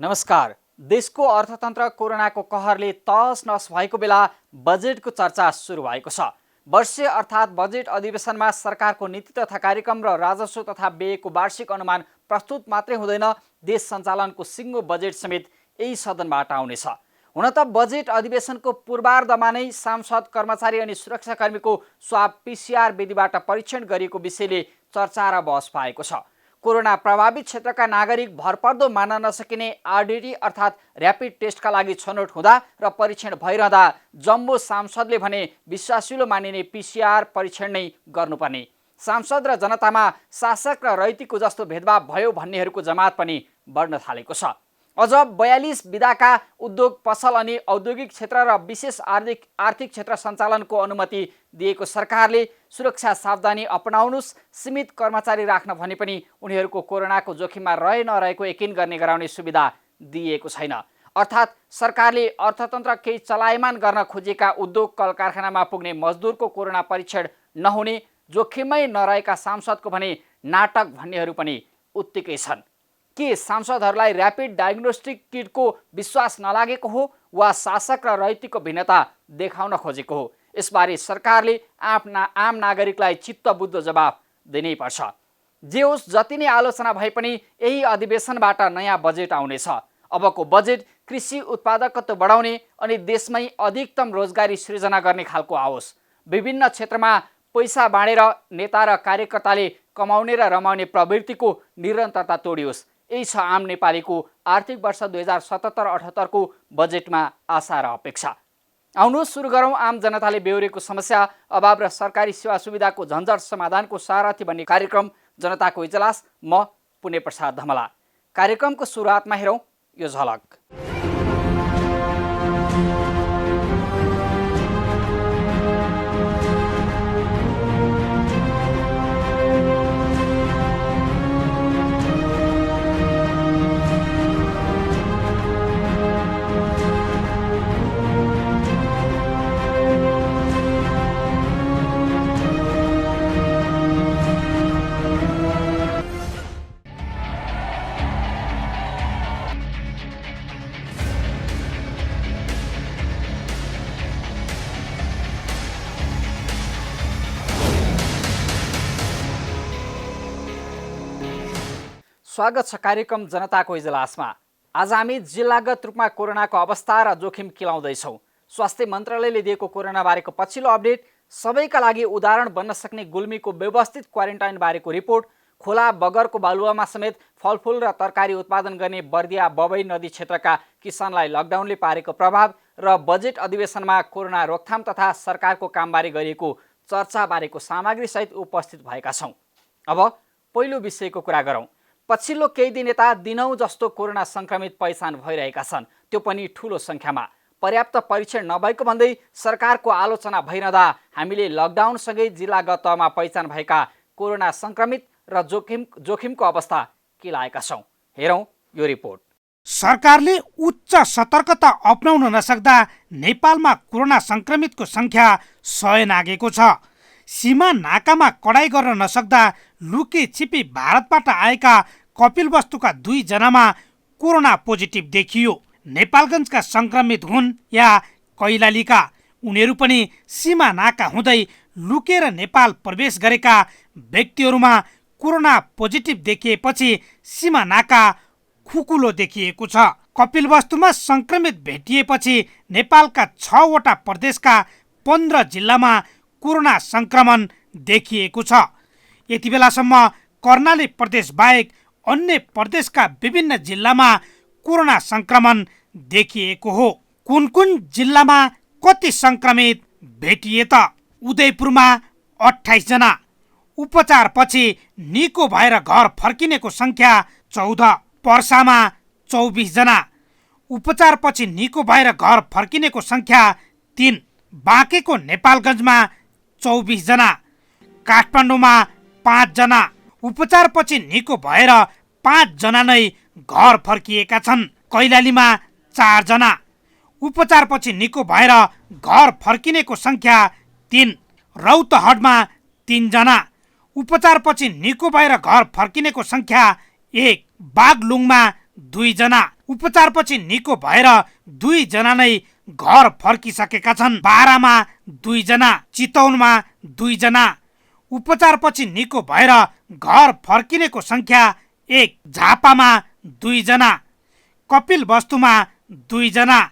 नमस्कार। देशको अर्थतन्त्र कोरोनाको कहरले तहस नहस भएको बेला बजेटको चर्चा सुरु भएको छ। वर्षीय अर्थात् बजेट अधिवेशनमा सरकारको नीति तथा कार्यक्रम र राजस्व तथा व्ययको वार्षिक अनुमान प्रस्तुत मात्रै हुँदैन, देश सञ्चालनको सिङ्गो बजेट समेत यही सदनबाट आउनेछ। हुन त बजेट अधिवेशनको पूर्वार्धमा नै सांसद, कर्मचारी अनि सुरक्षाकर्मीको स्वाब PCR विधिबाट परीक्षण गरिएको विषयले चर्चा र बहस पाएको छ। कोरोना प्रभावित क्षेत्रका नागरिक भरपर्दो मान्न नसकिने RDT अर्थात् ऱ्यापिड टेस्टका लागि छनौट हुँदा र परीक्षण भइरहँदा जम्बो सांसदले भने विश्वासिलो मानिने PCR परीक्षण नै गर्नुपर्ने। सांसद र जनतामा शासक र रैतीको जस्तो भेदभाव भयो भन्नेहरूको जमात पनि बढ्न थालेको छ। अझ 42 विधाका उद्योग, पसल अनि औद्योगिक क्षेत्र र विशेष आर्थिक क्षेत्र सञ्चालनको अनुमति दिएको सरकारले सुरक्षा सावधानी अपनाउनुस्, सीमित कर्मचारी राख्न भने पनि उनीहरूको कोरोनाको जोखिममा रहे नरहेको यकिन गर्ने गराउने सुविधा दिएको छैन। अर्थात् सरकारले अर्थतन्त्र केही चलायमान गर्न खोजेका उद्योग, कल कारखानामा पुग्ने मजदुरको कोरोना परीक्षण नहुने, जोखिममै नरहेका सांसदको भने नाटक भन्नेहरू पनि उत्तिकै छन्। के सांसदहरूलाई ऱ्यापिड डायग्नोस्टिक किटको विश्वास नलागेको हो वा शासक र रैतीको भिन्नता देखाउन खोजेको हो? यसबारे सरकारले आम नागरिकलाई चित्तबुद्ध जवाफ दिनै पर्छ। जे होस्, जति नै आलोचना भए पनि यही अधिवेशनबाट नयाँ बजेट आउनेछ। अबको बजेट कृषि उत्पादकत्व बढाउने अनि देशमै अधिकतम रोजगारी सृजना गर्ने खालको आओस्। विभिन्न क्षेत्रमा पैसा बाँडेर नेता र कार्यकर्ताले कमाउने र रमाउने प्रवृत्तिको निरन्तरता तोडियोस्। यही छ आम नेपालीको आर्थिक वर्ष 2077-78 को बजेटमा आशा र अपेक्षा। आउनुहोस् सुरु गरौँ आम जनताले बेहोरेको समस्या, अभाव र सरकारी सेवा सुविधाको झन्झट समाधानको सारथी बन्ने कार्यक्रम जनताको इजलास। म पुण्य प्रसाद धमला। कार्यक्रमको सुरुवातमा हेरौँ यो झलक। स्वागत छ कार्यक्रम जनताको इजलासमा। आज हामी जिल्लागत रूपमा कोरोनाको अवस्था र जोखिम केलाउँदैछौँ। स्वास्थ्य मन्त्रालयले दिएको कोरोना बारेको पछिल्लो अपडेट, सबैका लागि उदाहरण बन्न सक्ने गुल्मीको व्यवस्थित क्वारेन्टाइन बारेको रिपोर्ट, खोला बगरको बालुवामा समेत फलफुल र तरकारी उत्पादन गर्ने बर्दिया बबई नदी क्षेत्रका किसानलाई लकडाउनले पारेको प्रभाव र बजेट अधिवेशनमा कोरोना रोकथाम तथा सरकारको कामबारे गरिएको चर्चा बारेको सामग्रीसहित उपस्थित भएका छौँ। अब पहिलो विषयको कुरा गरौँ। पछिल्लो केही दिन यता दिनौँ जस्तो कोरोना सङ्क्रमित पहिचान भइरहेका छन्, त्यो पनि ठुलो सङ्ख्यामा। पर्याप्त परीक्षण नभएको भन्दै सरकारको आलोचना भइरहँदा हामीले लकडाउनसँगै जिल्लागत तहमा पहिचान भएका कोरोना सङ्क्रमित र जोखिमको अवस्था के लागेका छौँ। हेरौँ यो रिपोर्ट। सरकारले उच्च सतर्कता अपनाउन नसक्दा नेपालमा कोरोना सङ्क्रमितको सङ्ख्या 100 नागेको छ। सीमा नाकामा कडाई गर्न नसक्दा लुके छिपी भारतबाट आएका कपिलवस्तुका 2 जनामा कोरोना पोजिटिभ देखियो। नेपालगञ्जका सङ्क्रमित हुन् या कैलालीका, उनीहरू पनि सीमा नाका हुँदै लुकेर नेपाल प्रवेश गरेका व्यक्तिहरूमा कोरोना पोजिटिभ देखिएपछि सीमा नाका खुकुलो देखिएको छ। कपिलवस्तुमा सङ्क्रमित भेटिएपछि नेपालका 6 वटा प्रदेशका 15 जिल्लामा कोरोना सङ्क्रमण देखिएको छ। यति बेलासम्म कर्णाली प्रदेश बाहेक अन्य प्रदेशका विभिन्न जिल्लामा कोरोना सङ्क्रमण देखिएको हो। कुन कुन जिल्लामा कति सङ्क्रमित भेटिए त? उदयपुरमा 28 जना, उपचारपछि निको भएर घर फर्किनेको सङ्ख्या 14। पर्सामा 24 जना, उपचारपछि निको भएर घर फर्किनेको सङ्ख्या 3। बाँकेको नेपालगञ्जमा 24 जना, काठमाडौँमा 5 जना, उपचारपछि निको भएर 5 जना नै घर फर्किएका छन्। कैलालीमा 4 जना, उपचारपछि निको भएर घर फर्किनेको सङ्ख्या 3। रौतहटमा 3 जना, उपचारपछि निको भएर घर फर्किनेको सङ्ख्या 1। बागलुङमा 2 जना, उपचारपछि निको भएर 2 जना नै घर फर्किसकेका छन्। बारामा 2 जना, चितवनमा 2 जना। उपचारपछि निको भएर घर फर्किनेको संख्या 1, झापामा 2 जना, कपिलवस्तुमा 2 जना,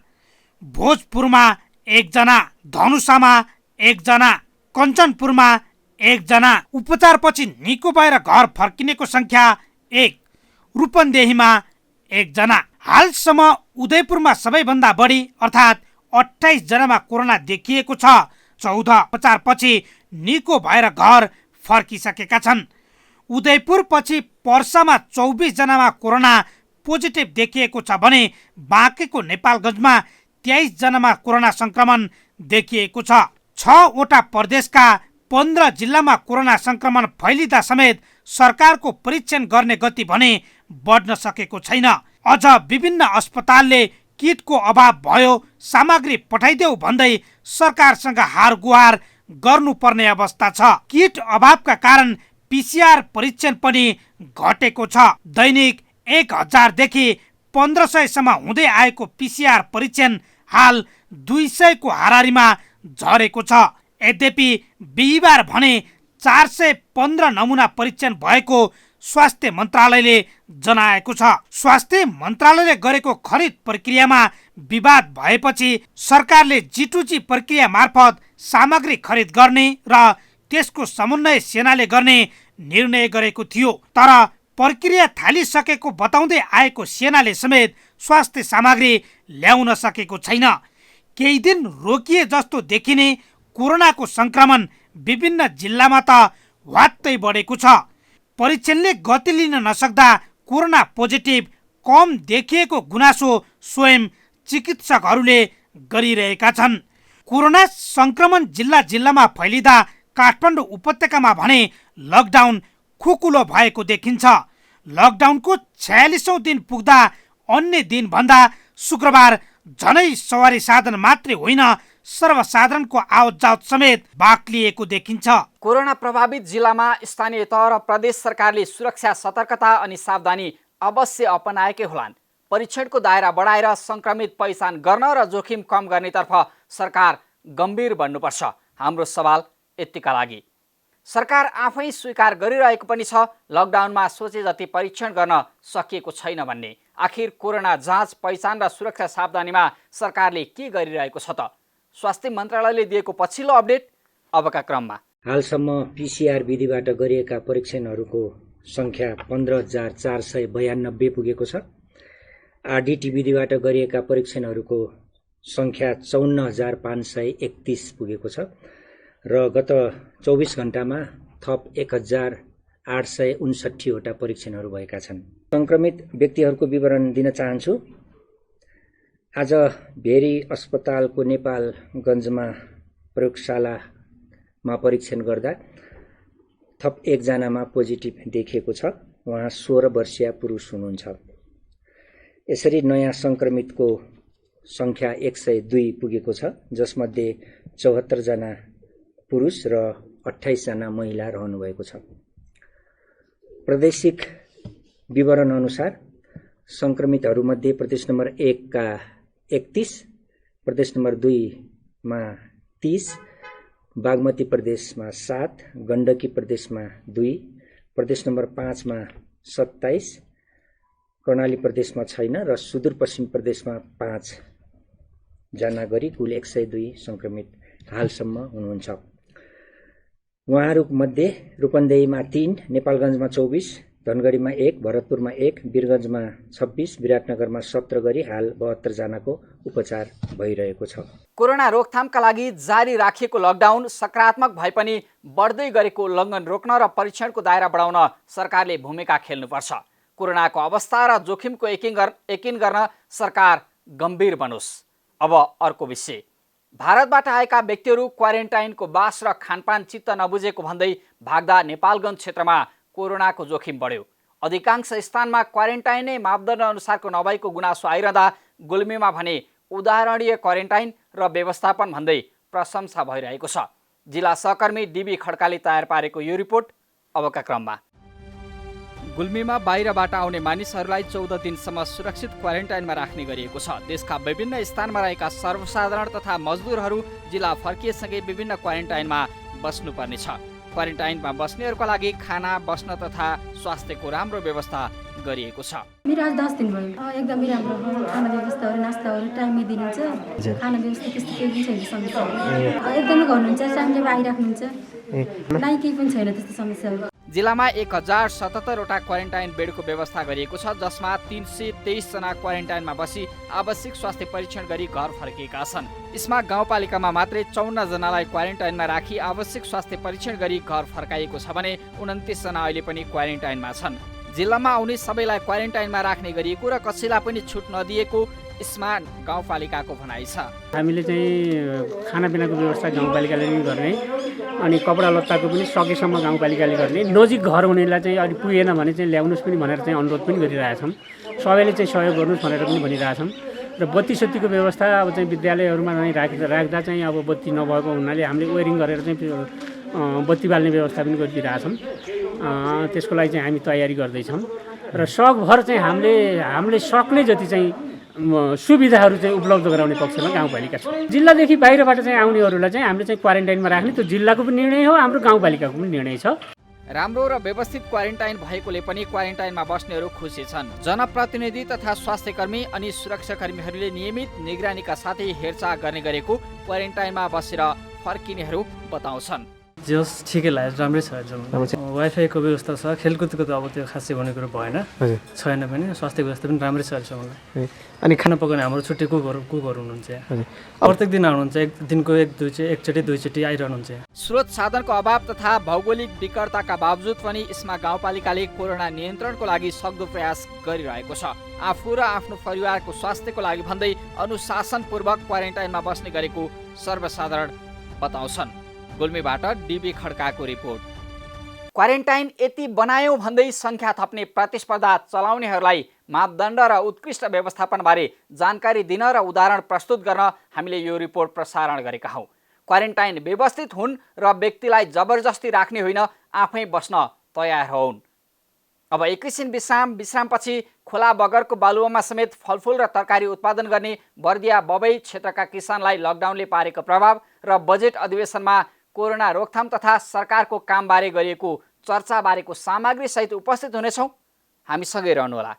भोजपुरमा 1 जना, धनुषामा 1 जना, कञ्चनपुरमा 1 जना। उपचारपछि निको भएर घर फर्किनेको संख्या 1, रूपन्देहीमा 1 जना। हालसम्म उदयपुरमा सबैभन्दा बढी अर्थात् 28 जनामा कोरोना देखिएको छ। 14 उपचारपछि निको भएर घर फर्किसकेका छन्। उदयपुरपछि पर्सामा 24 जनामा कोरोना पोजिटिभ देखिएको छ भने बाँकेको नेपालगञ्जमा 23 जनामा कोरोना संक्रमण देखिएको छ। 6वटा प्रदेशका 15 जिल्लामा कोरोना संक्रमण फैलिँदा समेत सरकारको परीक्षण गर्ने गति भने बढ्न सकेको छैन। अझ विभिन्न अस्पतालले किटको अभाव भयो, सामग्री पठाइदेऊ भन्दै सरकारसँग हार गुहार गर्नुपर्ने अवस्था छ। किट अभावका कारण पिसिआर परीक्षण पनि घटेको छ। दैनिक 1000 देखि 1500 सम्म हुँदै आएको पिसिआर परीक्षण हाल 200 को हाराहारीमा झरेको छ। यद्यपि बिहिबार भने 415 नमुना परीक्षण भएको स्वास्थ्य मन्त्रालयले जनाएको छ। स्वास्थ्य मन्त्रालयले गरेको खरिद प्रक्रियामा विवाद भएपछि सरकारले G2G प्रक्रिया मार्फत सामग्री खरिद गर्ने र त्यसको समन्वय सेनाले गर्ने निर्णय गरेको थियो। तर प्रक्रिया थालिसकेको बताउँदै आएको सेनाले समेत स्वास्थ्य सामग्री ल्याउन सकेको छैन। केही दिन रोकिए जस्तो देखिने कोरोनाको संक्रमण विभिन्न जिल्लामा त वात्तै बढेको छ। परीक्षणले गति लिन नसक्दा कोरोना पोजिटिभ कम देखिएको गुनासो स्वयं चिकित्सकहरूले गरिरहेका छन्। कोरोना संक्रमण जिल्ला जिल्लामा फैलिँदा काठमाडौँ उपत्यकामा भने लकडाउन खुकुलो भएको देखिन्छ। लकडाउनको 46औं दिन पुग्दा अन्य दिन भन्दा शुक्रबार झनै सवारी साधन मात्रै होइन, सर्वसाधारणको आवत जावत समेत बाक्लिएको देखिन्छ। कोरोना प्रभावित जिल्लामा स्थानीय तह र प्रदेश सरकारले सुरक्षा, सतर्कता अनि सावधानी अवश्य अपनाएकै होलान्। परीक्षणको दायरा बढाएर संक्रमित पहिचान गर्न र जोखिम कम गर्नेतर्फ सरकार गम्भीर बन्नुपर्छ। हाम्रो सवाल यतिका लागि सरकार आफै स्वीकार गरिरहेको पनि छ, लकडाउनमा सोचे जति परीक्षण गर्न सकिएको छैन भन्ने। आखिर कोरोना जाँच, पहिचान र सुरक्षा सावधानीमा सरकारले के गरिरहेको छ त? स्वास्थ्य मन्त्रालयले दिएको पछिल्लो अपडेट अबका क्रममा। हालसम्म पिसिआर विधिबाट गरिएका परीक्षणहरूको संख्या 15,492 पुगेको छ। आरडिटी विधिबाट गरिएका परीक्षणहरूको संख्या 54,531 पुगेको छ र गत 24 घण्टामा थप 1,859 वटा परीक्षणहरू भएका छन्। संक्रमित व्यक्तिहरूको विवरण दिन चाहन्छु। आज भेरी अस्पतालको नेपालगञ्जमा प्रयोगशालामा परीक्षण गर्दा थप 1 जनामा पोजिटिभ देखिएको छ। उहाँ 16 वर्षीय पुरुष हुनुहुन्छ। यसरी नयाँ संक्रमितको संख्या 102 पुगेको छ, जसमध्ये 74 जना पुरुष र 28 जना महिला रहनुभएको छ। प्रादेशिक विवरण अनुसार संक्रमितहरूमध्ये प्रदेश नम्बर 1 का 31, प्रदेश नम्बर 2 मा 30, बागमती प्रदेशमा 7, गण्डकी प्रदेशमा 2, प्रदेश नम्बर 5 मा 27, कर्णाली प्रदेशमा छैन र सुदूरपश्चिम प्रदेशमा 5 जना गरी कुल 102 संक्रमित हालसम्म हुनुहुन्छ। उहाँहरूमध्ये रूपन्देहीमा 3, नेपालगञ्जमा 24, धनगढीमा 1, भरतपुरमा 1, वीरगञ्जमा 26, विराटनगरमा 17 गरी हाल 72 जनाको उपचार भइरहेको छ। कोरोना रोकथामका लागि जारी राखिएको लकडाउन सकारात्मक भए पनि बढ्दै गरेको उल्लङ्घन रोक्न र परीक्षणको दायरा बढाउन सरकारले भूमिका खेल्नुपर्छ। कोरोनाको अवस्था र जोखिमको यकिन गर्न सरकार गम्भीर बनोस्। अब अर्को विषय, भारतबाट आएका व्यक्तिहरू क्वारेन्टाइनको बास र खानपान चित्त नबुझेको भन्दै भाग्दा नेपालगञ्ज क्षेत्रमा कोरोनाको जोखिम बढ्यो। अधिकांश स्थानमा क्वारेन्टाइनै मापदण्ड अनुसारको नभएको गुनासो आइरहँदा गुल्मीमा भने उदाहरणीय क्वारेन्टाइन र व्यवस्थापन भन्दै प्रशंसा भइरहेको छ। जिल्ला सहकर्मी डिबी खड्काले तयार पारेको यो रिपोर्ट अबका क्रममा। गुल्मीमा बाहिरबाट आउने मानिसहरूलाई 14 दिनसम्म सुरक्षित क्वारेन्टाइनमा राख्ने गरिएको छ। देशका विभिन्न स्थानमा रहेका सर्वसाधारण तथा मजदुरहरू जिल्ला फर्किएसँगै विभिन्न क्वारेन्टाइनमा बस्नुपर्नेछ। क्वारेन्टाइनमा बस्नेहरूका लागि खाना, बस्न तथा स्वास्थ्यको राम्रो व्यवस्था गरिएको छ। मेरो आज 10 दिन भयो। एकदमै राम्रो हो। खाना व्यवस्थाहरू, नास्ताहरू टाइममै दिनुहुन्छ। खाना व्यवस्था त्यस्तो केही पनि छैन समस्या। एकदमै गर्नुहुन्छ, टाइमले आइराख्नुहुन्छ। नाइ केही पनि छैन त्यस्तो समस्याहरू। जिल्लामा 1077 वटा क्वारेन्टाइन बेडको व्यवस्था गरिएको छ, जसमा 323 जना क्वारेन्टाइनमा बसी आवश्यक स्वास्थ्य परीक्षण गरी घर फर्किएका छन्। यसमा गाउँपालिकामा मात्रै 54 जनालाई क्वारेन्टाइनमा राखी आवश्यक स्वास्थ्य परीक्षण गरी घर फर्काइएको छ भने 29 जना अहिले पनि क्वारेन्टाइनमा छन्। जिल्लामा आउने सबैलाई क्वारेन्टाइनमा राख्ने गरिएको र कसैलाई पनि छुट नदिएको यसमा गाउँपालिकाको भनाइ छ। हामीले चाहिँ खानापिनाको व्यवस्था गाउँपालिकाले नै गर्ने अनि कपडा लत्ताको पनि सकेसम्म गाउँपालिकाले गर्ने। नजिक घर हुनेलाई चाहिँ अलि पुगेन भने चाहिँ ल्याउनुहोस् पनि भनेर चाहिँ अनुरोध पनि गरिरहेछौँ। सबैले चाहिँ सहयोग गर्नुहोस् भनेर पनि भनिरहेछौँ। र बत्ती सत्तीको व्यवस्था अब चाहिँ विद्यालयहरूमा चाहिँ राख्दा चाहिँ अब बत्ती नभएको हुनाले हामीले वेयरिङ गरेर चाहिँ बत्ती बाल्ने व्यवस्था पनि गरिदिइरहेछौँ। त्यसको लागि चाहिँ हामी तयारी गर्दैछौँ र सकभर चाहिँ हामीले सक्ने जति चाहिँ सुविधाहरू चाहिँ उपलब्ध गराउने पक्षमा गाउँपालिका छ। जिल्लादेखि बाहिरबाट चाहिँ आउनेहरूलाई चाहिँ हामीले चाहिँ क्वारेन्टाइनमा राख्ने त्यो जिल्लाको पनि निर्णय हो, हाम्रो गाउँपालिकाको पनि निर्णय छ। राम्रो र व्यवस्थित क्वारेन्टाइन भएकोले पनि क्वारेन्टाइनमा बस्नेहरू खुसी छन्। जनप्रतिनिधि तथा स्वास्थ्यकर्मी अनि सुरक्षाकर्मीहरूले नियमित निगरानीका साथै हेरचाह गर्ने गरेको क्वारेन्टाइनमा बसेर फर्किनेहरू बताउँछन्। जस ठिकै लाग्यो, राम्रै छ। वाइफाईको व्यवस्था छ, खेलकुदको त अब त्यो खासै भन्ने कुरो भएन, छैन पनि। स्वास्थ्य व्यवस्था पनि राम्रै छ अहिलेसम्म। अनि खाना पकाउने हाम्रो छुट्टी कुकहरू हुनुहुन्छ, प्रत्येक दिन आउनुहुन्छ। दिनको एकचोटि दुईचोटि आइरहनुहुन्छ। स्रोत साधनको अभाव तथा भौगोलिक विकटताका बावजुद पनि यसमा गाउँपालिकाले कोरोना नियन्त्रणको लागि सक्दो प्रयास गरिरहेको छ। आफू र आफ्नो परिवारको स्वास्थ्यको लागि भन्दै अनुशासनपूर्वक क्वारेन्टाइनमा बस्ने गरेको सर्वसाधारण बताउँछन्। गुल्मीबाट डीबी खड्काको रिपोर्ट। क्वारेन्टाइन यति बनायौँ भन्दै सङ्ख्या थप्ने प्रतिस्पर्धा चलाउनेहरूलाई मापदण्ड र उत्कृष्ट व्यवस्थापनबारे जानकारी दिन र उदाहरण प्रस्तुत गर्न हामीले यो रिपोर्ट प्रसारण गरेका हौँ। क्वारेन्टाइन व्यवस्थित हुन् र व्यक्तिलाई जबरजस्ती राख्ने होइन, आफै बस्न तयार हुन्। अब एकैछिन विश्रामपछि खोला बगरको बालुवामा समेत फलफुल र तरकारी उत्पादन गर्ने बर्दिया बबई क्षेत्रका किसानलाई लकडाउनले पारेको प्रभाव र बजेट अधिवेशनमा कोरोना रोकथाम तथा सरकारको कामबारे गरिएको चर्चाबारेको सामग्री सहित उपस्थित हुनेछौँ। हामीसँगै रहनुहोला।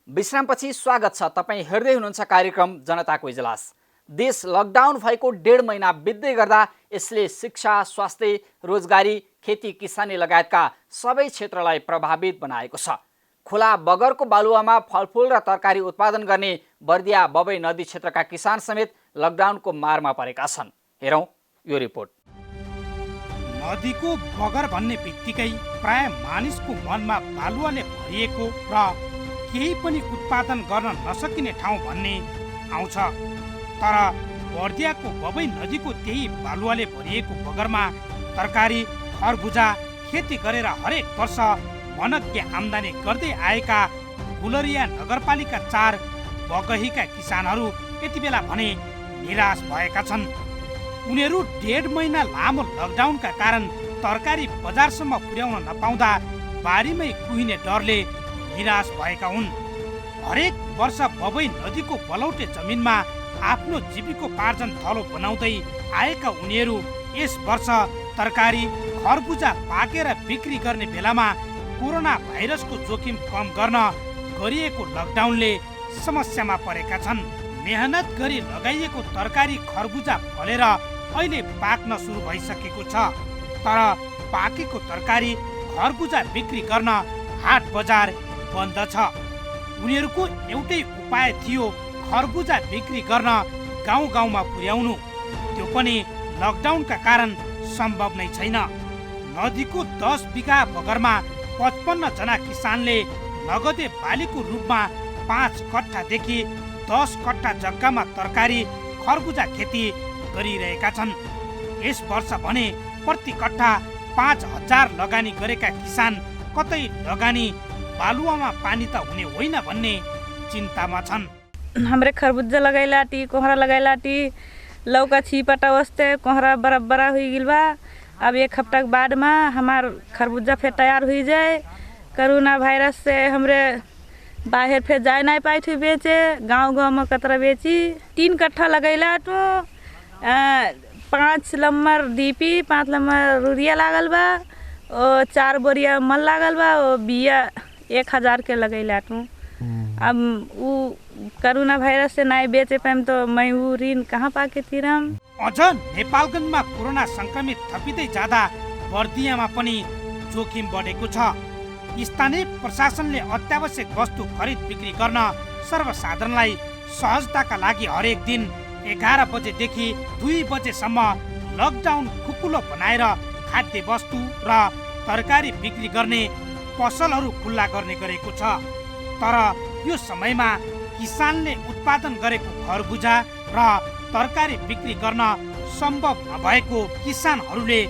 विश्रामपछि स्वागत छ। तपाईँ हेर्दै हुनुहुन्छ कार्यक्रम जनताको इजलास। देश लकडाउन भएको 1.5 महिना बित्दै गर्दा यसले शिक्षा, स्वास्थ्य, रोजगारी, खेती किसानी लगायतका सबै क्षेत्रलाई प्रभावित बनाएको छ। खोला बगरको बालुवामा फलफुल र तरकारी उत्पादन गर्ने बर्दिया बबई नदी क्षेत्रका किसान समेत लकडाउनको मारमा परेका छन्। हेरौँ यो रिपोर्ट। नदीको बगर भन्ने बित्तिकै प्राय मानिसको मनमा बालुवाले भरिएको र केही पनि उत्पादन गर्न नसकिने ठाउँ भन्ने आउँछ। तर बर्दियाको बबई नदीको त्यही बालुवाले भरिएको बगरमा तरकारी, खरबुजा खेती गरेर हरेक वर्ष मनज्ञ आम्दानी गर्दै आएका गुलरिया नगरपालिका 4 बगहीका किसानहरू यति बेला भने निराश भएका छन्। उनीहरू 1.5 महिना लामो लकडाउनका कारण तरकारी बजारसम्म पुर्याउन नपाउँदा बारीमै कुहिने डरले निराश भएका हुन्। हरेक वर्ष बबई नदीको बलौटे जमिनमा आफ्नो जीविकोपार्जन थलो बनाउँदै आएका उनीहरू यस वर्ष तरकारी, खरबुजा पाकेर बिक्री गर्ने बेलामा कोरोना भाइरसको जोखिम कम गर्न गरिएको लकडाउनले समस्यामा परेका छन्। मेहनत गरी लगाइएको तरकारी खरबुजा फलेर अहिले पाक्न सुरु भइसकेको छ। तर पाकेको तरकारी खरबुजा बिक्री गर्न हाट बजार बन्द छ। उनीहरूको एउटै उपाय थियो खरबुजा बिक्री गर्न गाउँ गाउँमा पुर्याउनु। त्यो पनि लकडाउनका कारण सम्भव नै छैन। नदीको 10 बिघा बगरमा 55 जना किसानले नगदे बालीको रूपमा 5 कट्ठादेखि 10 कट्ठा जग्गामा तरकारी खरबुजा खेती गरिरहेका छन्। यस वर्ष भने प्रति कट्ठा 5,000 लगानी गरेका किसान कतै लगानी बालुवामा पानी त हुने होइन भन्ने चिन्तामा छन्। हमरे खरबूजा लगाइलाटी, कोहरा लगाइलाटी, लौका छिपटा वस्ते कोहरा बराबर हुई गिल बा। अब 1 हफ्ता के बाद में हमार खरबूजा फिर तैयार हुई जाए। कोरोना वायरस से हमरे बाहर फिर जाए नहीं पाई थी बेचे, गांव में कतरा बेची। 3 कट्ठा लगैला तो 5 लम्बर डीपी, 5 लम्बर यूरिया लागल बा और 4 बोरिया मल लागल बा और बिया 1000 के लगैला तो। अब वो कोरोना वायरस से नहीं बेचे पाएम तो मैं वो ऋण कहाँ पाके तिरम। अझ नेपालगञ्जमा कोरोना संक्रमित थपिँदै जाँदा बर्दियामा पनि जोखिम बढेको छ। स्थानीय प्रशासनले अत्यावश्यक वस्तु खरिद बिक्री गर्न सर्वसाधारणलाई सहजताका लागि हरेक दिन 11 बजेदेखि 2 बजेसम्म लकडाउन खुकुलो बनाएर खाद्य वस्तु र तरकारी बिक्री गर्ने पसलहरू खुल्ला गर्ने गरेको छ। तर यो समयमा किसानले उत्पादन गरेको खरबुजा र तरकारी बिक्री गर्न सम्भव नभएको किसानहरूले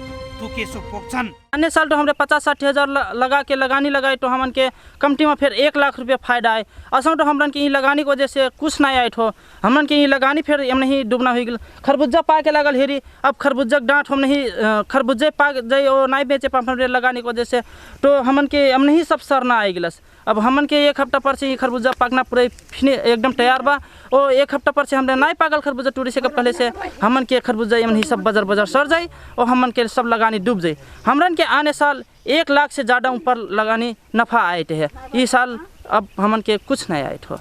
दुखेसो पोख्छन्। अन्य साल तो हमरे 50-60 हजार लगा के लगानी लगाए तो हमन के कमटी में फिर 1 लाख रुपया फायदा आए। असम तो हमन के ये लगानी की वजह से कुछ नहीं आए तो हमन के ये लगानी फिर हम नहीं डूबना हो गल। खरबूजा पा के लगल हेरी, अब खरबूजा डांट हम नहीं खरबूजे पा जाए और नहीं बेचे पाम हमरे लगाने की वजह से तो हमन के हम नहीं सब सरना आए गिलस। अब हमन के 1 हफ्ता पर से ही खरबूजा पाकना पूरे एकदम तैयार बा और 1 हफ्ता पर से हमने नहीं पागल खरबूजा टूरी से पहले से हमन के खरबूजा हम सब बाजार सर जाए और हमन के सब लगानी डूब जाए। हमरन के आने साल 1 लाख से ज़्यादा ऊपर लगानी नफा आए थे। इस साल अब हमन के कुछ नहीं आए थे।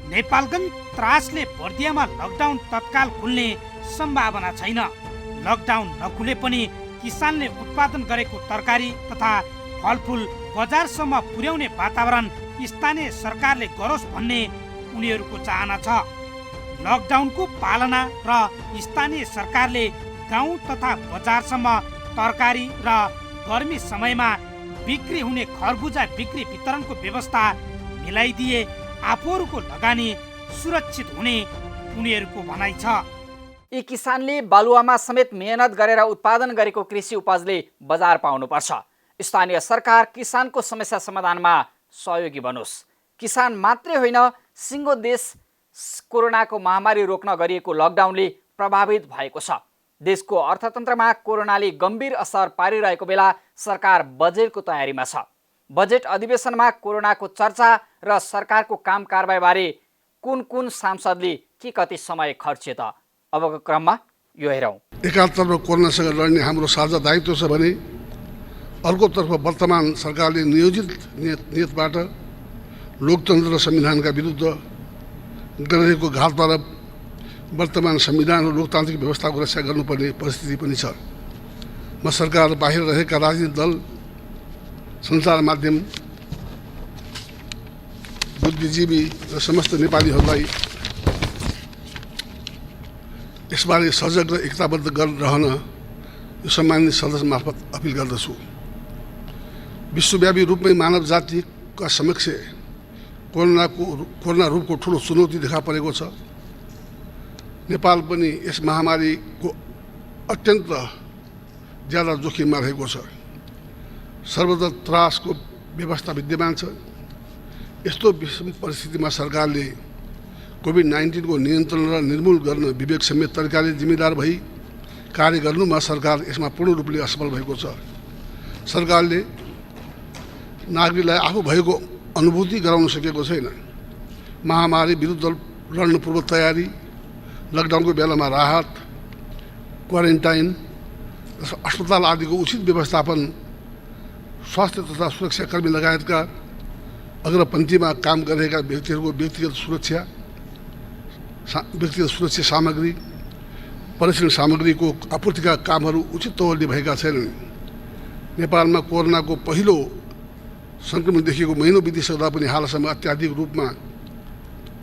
नेपालगञ्ज त्रासले बर्दियामा लकडाउन तत्काल खुल्ने सम्भावना छैन। लकडाउन नखुले पनि किसानले उत्पादन गरेको तरकारी तथा फलफुल बजारसम्म पुर्याउने वातावरण स्थानीय सरकारले गरोस् भन्ने उनीहरूको चाहना छ। लकडाउनको पालना र स्थानीय सरकारले गाउँ तथा बजारसम्म तरकारी र गर्मी समयमा बिक्री हुने खरबुजा बिक्री वितरणको व्यवस्था मिलाइदिए आफूहरूको लगानी सुरक्षित हुने उनीहरूको भनाइ छ। यी किसानले बालुवामा समेत मेहनत गरेर उत्पादन गरेको कृषि उपजले बजार पाउनुपर्छ। स्थानीय सरकार किसानको समस्या समाधानमा सहयोगी बनोस्। किसान मात्रै होइन, सिङ्गो देश कोरोनाको महामारी रोक्न गरिएको लकडाउनले प्रभावित भएको छ। देशको अर्थतन्त्रमा कोरोनाले गम्भीर असर पारिरहेको बेला सरकार बजेटको तयारीमा छ। बजेट अधिवेशनमा कोरोनाको चर्चा र सरकारको काम कारबाहीबारे कुन सांसदले के कति समय खर्चे त? अबको क्रममा यो हेरौँ। एकातर्फ कोरोनासँग लड्ने हाम्रो साझा दायित्व छ भने अर्कोतर्फ वर्तमान सरकारले नियोजित नियतबाट लोकतन्त्र र संविधानका विरुद्ध गरिरहेको घातबाट वर्तमान संविधान र लोकतान्त्रिक व्यवस्थाको रक्षा गर्नुपर्ने परिस्थिति पनि छ। म सरकार बाहिर रहेका राजनीतिक दल, सञ्चार माध्यम, बुद्धिजीवी र समस्त नेपालीहरूलाई यसबारे सजग र एकताबद्ध रहन यो सम्मानित सदस्य मार्फत अपिल गर्दछु। विश्वव्यापी रूपमै मानव जातिका समक्ष कोरोना रूपको ठुलो चुनौती देखा परेको छ। नेपाल पनि यस महामारीको अत्यन्त ज्यादा जोखिममा रहेको छ। सर्वत्र त्रासको व्यवस्था विद्यमान छ। यस्तो विषम परिस्थितिमा सरकारले कोभिड-19 को नियन्त्रण र निर्मूल गर्न विवेक समेत तरिकाले जिम्मेदार भई कार्य गर्नुमा सरकार यसमा पूर्ण रूपले असफल भएको छ। सरकारले नागरिकलाई आफू भएको अनुभूति गराउन सकेको छैन। महामारी विरुद्ध लड्न पूर्व तयारी, लकडाउनको बेलामा राहत, क्वारेन्टाइन, अस्पताल आदिको उचित व्यवस्थापन, स्वास्थ्य तथा सुरक्षाकर्मी लगायतका अग्रपन्थीमा काम गरिरहेका व्यक्तिहरूको व्यक्तिगत सुरक्षा सामग्री, परीक्षण सामग्रीको आपूर्तिका कामहरू उचित तौरले भएका छैनन्। नेपालमा कोरोनाको पहिलो सङ्क्रमण देखिएको महिनौ बितिसक्दा पनि हालसम्म अत्याधिक रूपमा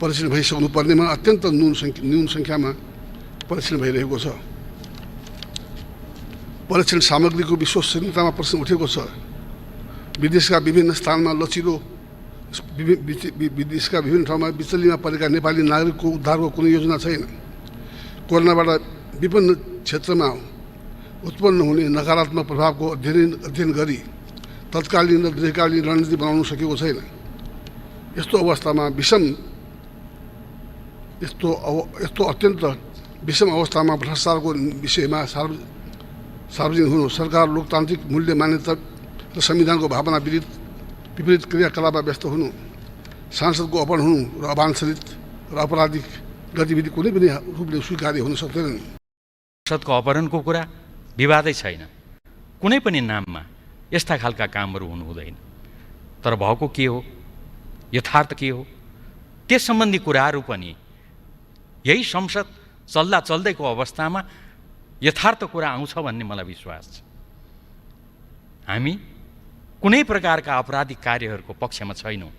परीक्षण भइसक्नु पर्नेमा अत्यन्त न्यून सङ्ख्यामा परीक्षण भइरहेको छ। परीक्षण सामग्रीको विश्वसनीयतामा प्रश्न उठेको छ। विदेशका विभिन्न स्थानमा विदेशका विभिन्न ठाउँमा बिचल्लीमा परेका नेपाली नागरिकको उद्धारको कुनै योजना छैन। कोरोनाबाट विभिन्न क्षेत्रमा उत्पन्न हुने नकारात्मक प्रभावको अध्ययन गरी तत्कालीन र दीर्घकालीन रणनीति बनाउन सकेको छैन। यस्तो अवस्थामा यस्तो अत्यन्त विषम अवस्थामा भ्रष्टाचारको विषयमा सार्वजनिक हुनु, सरकार लोकतान्त्रिक मूल्य मान्यता र संविधानको भावना विपरीत क्रियाकलापमा व्यस्त हुनु, सांसदको अपहरण हुनु र अवाञ्छित र आपराधिक गतिविधि कुनै पनि रूपले स्वीकार्य हुन सक्दैनन्। संसदको अपहरणको कुरा विवादै छैन, कुनै पनि नाममा यस्ता खालका कामहरू हुनु हुँदैन। तर भएको के हो, यथार्थ के हो, त्यस सम्बन्धी कुराहरू पनि यही संसद चल्दैको अवस्थामा यथार्थ कुरा आउँछ भन्ने मलाई विश्वास छ। हामी कुनै प्रकारका आपराधिक कार्यहरूको पक्षमा छैनौँ,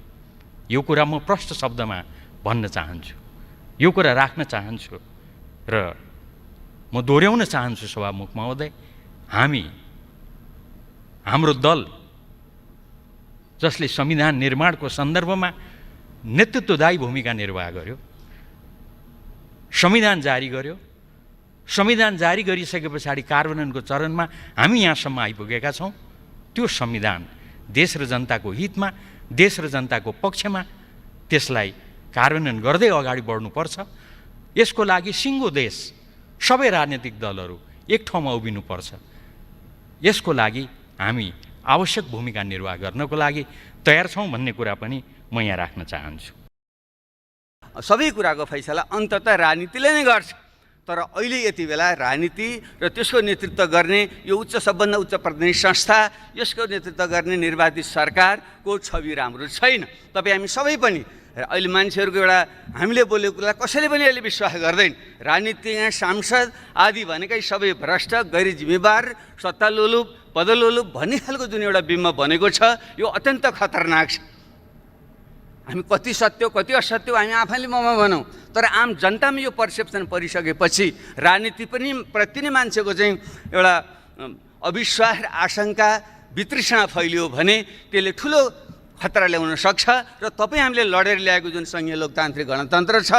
यो कुरा म प्रष्ट शब्दमा भन्न चाहन्छु, यो कुरा राख्न चाहन्छु र म दोहोऱ्याउन चाहन्छु सभामुख महोदय, हाम्रो दल जसले संविधान निर्माणको सन्दर्भमा नेतृत्वदायी भूमिका निर्वाह गर्यो, संविधान जारी गर्यो, संविधान जारी गरिसके पछाडि कार्यान्वयनको चरणमा हामी यहाँसम्म आइपुगेका छौँ। त्यो संविधान देश र जनताको हितमा, देश र जनताको पक्षमा त्यसलाई कार्यान्वयन गर्दै अगाडि बढ्नुपर्छ। यसको लागि सिङ्गो देश सबै राजनीतिक दलहरू एक ठाउँमा उभिनुपर्छ। यसको लागि हामी आवश्यक भूमिका निर्वाह गर्नको लागि तयार छौँ भन्ने कुरा पनि म यहाँ राख्न चाहन्छु। सबै कुराको फैसला अन्ततः राजनीतिले नै गर्छ। तर अहिले यति बेला राजनीति र त्यसको नेतृत्व गर्ने यो सबभन्दा उच्च प्रतिनिधि संस्था, यसको नेतृत्व गर्ने निर्वाचित सरकारको छवि राम्रो छैन। तपाईँ हामी सबै पनि अहिले मान्छेहरूको एउटा हामीले बोलेको कुरा कसैले पनि अहिले विश्वास गर्दैन। राजनीतिक सांसद आदि भनेकै सबै भ्रष्ट, गैर जिम्मेवार, सत्तालोलुप, पदलोलुप भन्ने खालको जुन एउटा बिम्ब बनेको छ, यो अत्यन्त खतरनाक छ। हामी कति सत्य कति असत्य हामी आफैले ममा भनौँ, तर आम जनतामा यो पर्सेप्सन परिसकेपछि राजनीति पनि प्रति नै मान्छेको चाहिँ एउटा अविश्वास र आशंका वितृष्णा फैलियो भने त्यसले ठुलो खतरा ल्याउन सक्छ। र तपाईँ हामीले लडेर ल्याएको जुन सङ्घीय लोकतान्त्रिक गणतन्त्र छ,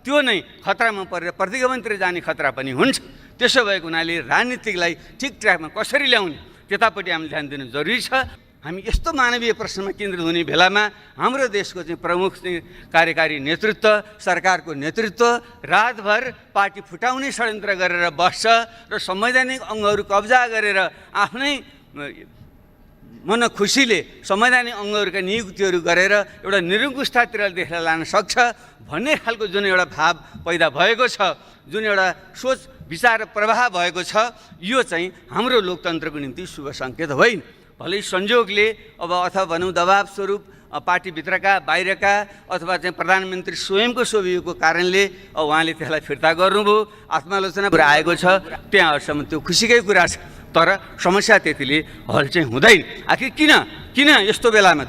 त्यो नै खतरामा परेर प्रतिगमनतिर जाने खतरा पनि हुन्छ। त्यसो भएको हुनाले राजनीतिकलाई ठिक ट्र्याकमा कसरी ल्याउने त्यतापट्टि हामीले ध्यान दिनु जरुरी छ। हामी यस्तो मानवीय प्रश्नमा केन्द्रित हुने बेलामा हाम्रो देशको चाहिँ प्रमुख कार्यकारी नेतृत्व, सरकारको नेतृत्व रातभर पार्टी फुटाउने षड्यन्त्र गरेर बस्छ र संवैधानिक अङ्गहरू कब्जा गरेर आफ्नै मन खुसीले संवैधानिक अङ्गहरूका नियुक्तिहरू गरेर एउटा निरङ्कुशतातिर देशलाई लान सक्छ भन्ने खालको जुन एउटा भाव पैदा भएको छ, जुन एउटा सोच विचार प्रवाह भएको छ, यो चाहिँ हाम्रो लोकतन्त्रको निम्ति शुभ सङ्केत होइन। भलै संयोगले अब अथवा भनौँ दबाब स्वरूप पार्टीभित्रका बाहिरका अथवा चाहिँ प्रधानमन्त्री स्वयंको सोभिएको कारणले उहाँले त्यसलाई फिर्ता गर्नुभयो, आत्मालोचना कुरा आएको छ, त्यहाँहरूसम्म त्यो खुसीकै कुरा छ। तर समस्या त्यतिले हल चाहिँ हुँदैन। आखिर किन यस्तो बेलामा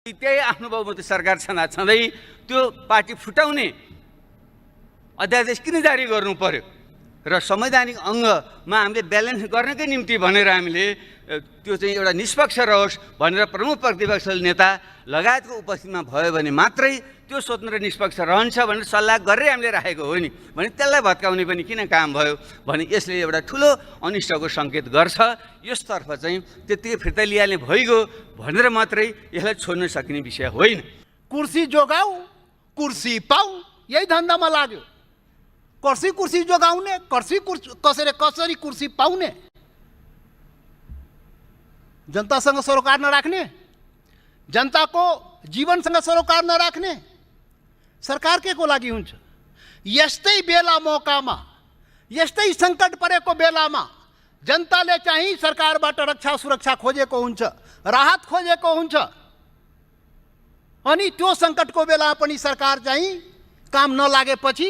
त्यही आफ्नो बहुमत सरकार छँदै त्यो पार्टी फुटाउने अध्यादेश किन जारी गर्नु पर्यो र संवैधानिक अङ्गमा हामीले ब्यालेन्स गर्नकै निम्ति भनेर हामीले त्यो चाहिँ एउटा निष्पक्ष रहोस् भनेर प्रमुख प्रतिपक्ष नेता लगायतको उपस्थितिमा भयो भने मात्रै त्यो स्वतन्त्र निष्पक्ष रहन्छ भनेर सल्लाह गरेर हामीले राखेको हो नि भने त्यसलाई भत्काउने पनि किन काम भयो भने यसले एउटा ठुलो अनिष्टको सङ्केत गर्छ। यसतर्फ चाहिँ त्यत्तिकै फिर्ता लिइहाल्ने भइगयो भनेर मात्रै यसलाई छोड्न सकिने विषय होइन। कुर्सी जोगाऊ कुर्सी पाऊ यही धन्दामा लाग्यो। कुर्सी जोगाउने, कसरी कुर्सी पाउने, जनतासँग सरोकार नराख्ने, जनताको जीवनसँग सरोकार नराख्ने सरकार के को लागि हुन्छ। यस्तै बेला मौकामा, यस्तै सङ्कट परेको बेलामा जनताले चाहिँ सरकारबाट रक्षा सुरक्षा खोजेको हुन्छ, राहत खोजेको हुन्छ। अनि त्यो सङ्कटको बेला पनि सरकार चाहिँ काम नलागेपछि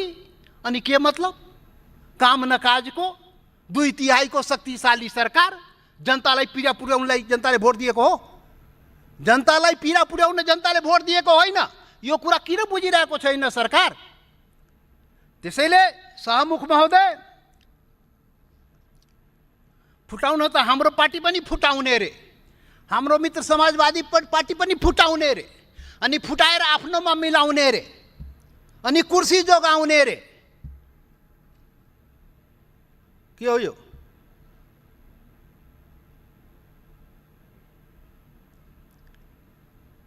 अनि के मतलब? काम नकाजको 2/3 शक्तिशाली सरकार जनतालाई पीडा पुर्याउनलाई जनताले भोट दिएको हो। जनतालाई पीडा पुर्याउन जनताले भोट दिएको होइन। यो कुरा किन बुझिरहेको छैन सरकार? त्यसैले सभामुख महोदय, फुटाउन त हाम्रो पार्टी पनि फुटाउने रे, हाम्रो मित्र समाजवादी पार्टी पनि फुटाउने रे, अनि फुटाएर आफ्नोमा मिलाउने रे, अनि कुर्सी जोगाउने रे। के हो यो?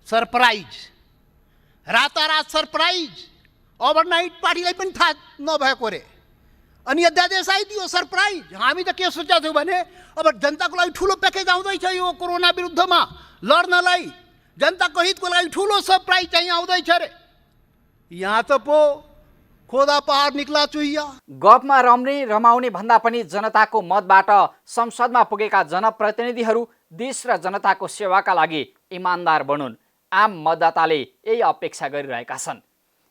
सरप्राइज, रातारात सरप्राइज, ओभरनाइट पार्टीलाई पनि थाहा नभएको रे। अनि अध्यादेश आइदियो सरप्राइज। हामी त के सोचेको थियौँ भने अब जनताको लागि ठुलो प्याकेज आउँदैछ यो कोरोना विरुद्धमा लड्नलाई, जनताको हितको लागि ठुलो सरप्राइज चाहिँ आउँदैछ रे। यहाँ त पो खोदा पहाड निक्ला चुइया। गफमा रमाउने भन्दा पनि जनताको मतबाट संसदमा पुगेका जनप्रतिनिधिहरू देश र जनताको सेवाका लागि इमान्दार बनुन्। आम मतदाताले यही अपेक्षा गरिरहेका छन्।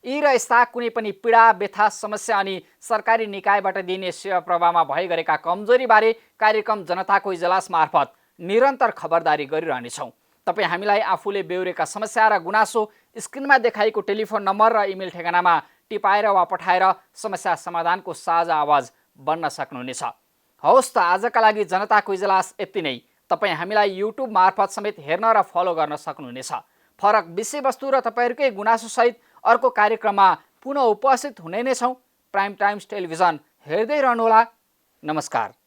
यी र यस्ता कुनै पनि पीडा, व्यथा, समस्या अनि सरकारी निकायबाट दिने सेवा प्रवाहमा भए गरेका कमजोरीबारे कार्यक्रम जनताको इजलास मार्फत निरन्तर खबरदारी गरिरहनेछौँ। तपाईँ हामीलाई आफूले बेहोरेका समस्या र गुनासो स्क्रिनमा देखाइएको टेलिफोन नम्बर र इमेल ठेगानामा टिपाएर वा पठाएर समस्या समाधानको साझा आवाज बन्न सक्नुहुनेछ। हवस् त, आजका लागि जनताको इजलास यति नै। तपाईँ हामीलाई युट्युब मार्फत समेत हेर्न र फलो गर्न सक्नुहुनेछ। फरक विषयवस्तु र तपाईँहरूकै गुनासोसहित अर्को कार्यक्रममा पुनः उपस्थित हुने नै छौँ। प्राइम टाइम्स टेलिभिजन हेर्दै रहनुहोला। नमस्कार।